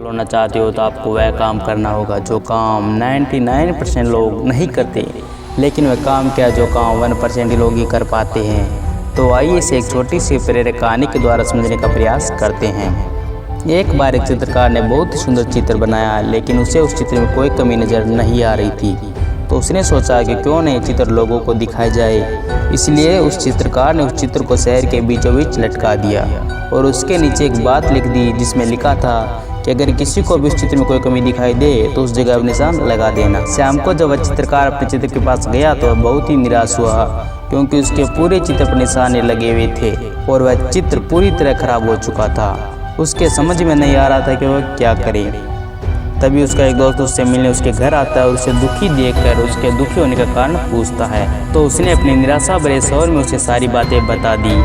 होना चाहते हो तो आपको वह काम करना होगा जो काम 99% लोग नहीं करते, लेकिन वह काम क्या जो काम 1% ही लोग ही कर पाते हैं। तो आइए इसे एक छोटी सी प्रेरक कहानी के द्वारा समझने का प्रयास करते हैं। एक बार एक चित्रकार ने बहुत ही सुंदर चित्र बनाया, लेकिन उसे उस चित्र में कोई कमी नज़र नहीं आ रही थी। तो उसने सोचा कि क्यों नहीं चित्र लोगों को दिखाया जाए। इसलिए उस चित्रकार ने उस चित्र को शहर के बीचों बीच लटका दिया और उसके नीचे एक बात लिख दी जिसमें लिखा था कि अगर किसी को भी उस चित्र में कोई कमी दिखाई दे तो उस जगह निशान लगा देना। शाम को जब वह चित्रकार अपने चित्र के पास गया तो वह बहुत ही निराश हुआ, क्योंकि उसके पूरे चित्र पर निशाने लगे हुए थे और वह चित्र पूरी तरह खराब हो चुका था। उसके समझ में नहीं आ रहा था कि वह क्या करे। तभी उसका एक दोस्त उससे मिलने उसके घर आता है और उसे दुखी देखकर उसके दुखी होने का कारण पूछता है। तो उसने अपनी निराशा भरे स्वर में उसे सारी बातें बता दी।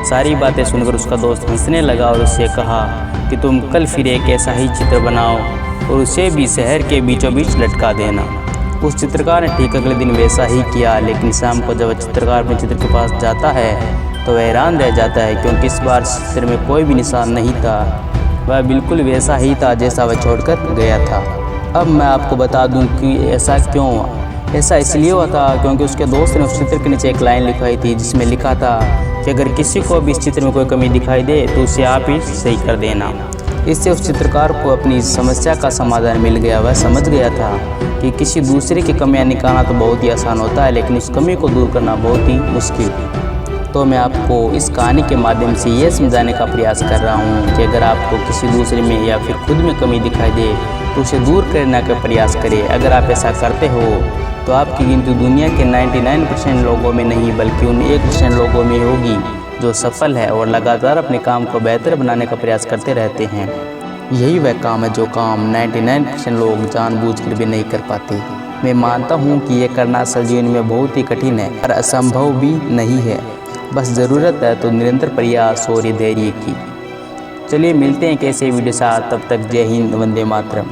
सारी बातें सुनकर उसका दोस्त हंसने लगा और उससे कहा कि तुम कल फिर एक ऐसा ही चित्र बनाओ और उसे भी शहर के बीचों बीच लटका देना। उस चित्रकार ने ठीक अगले दिन वैसा ही किया, लेकिन शाम को जब चित्रकार अपने चित्र के पास जाता है तो वह हैरान रह जाता है, क्योंकि इस बार चित्र में कोई भी निशान नहीं था। वह बिल्कुल वैसा ही था जैसा वह छोड़कर गया था। अब मैं आपको बता दूं कि ऐसा क्यों हुआ। ऐसा इसलिए हुआ था क्योंकि उसके दोस्त ने उस चित्र के नीचे एक लाइन लिखवाई थी जिसमें लिखा था कि अगर किसी को भी इस चित्र में कोई कमी दिखाई दे तो उसे आप ही सही कर देना। इससे उस चित्रकार को अपनी समस्या का समाधान मिल गया। वह समझ गया था कि किसी दूसरे की कमियां निकालना तो बहुत ही आसान होता है, लेकिन उस कमी को दूर करना बहुत ही मुश्किल। तो मैं आपको इस कहानी के माध्यम से ये समझाने का प्रयास कर रहा हूँ कि अगर आपको किसी दूसरे में या फिर खुद में कमी दिखाई दे तो उसे दूर करने का प्रयास करें। अगर आप ऐसा करते हो तो आपकी गिनती दुनिया के 99% लोगों में नहीं बल्कि उन 1% लोगों में होगी जो सफल है और लगातार अपने काम को बेहतर बनाने का प्रयास करते रहते हैं। यही वह काम है जो काम 99% लोग जानबूझकर भी नहीं कर पाते। मैं मानता हूँ कि ये करना असल जीवन में बहुत ही कठिन है और असंभव भी नहीं है। बस ज़रूरत है तो निरंतर प्रयास और धैर्य की। चलिए मिलते हैं कैसे वीडियो साथ, तब तक जय हिंद, वंदे मातरम।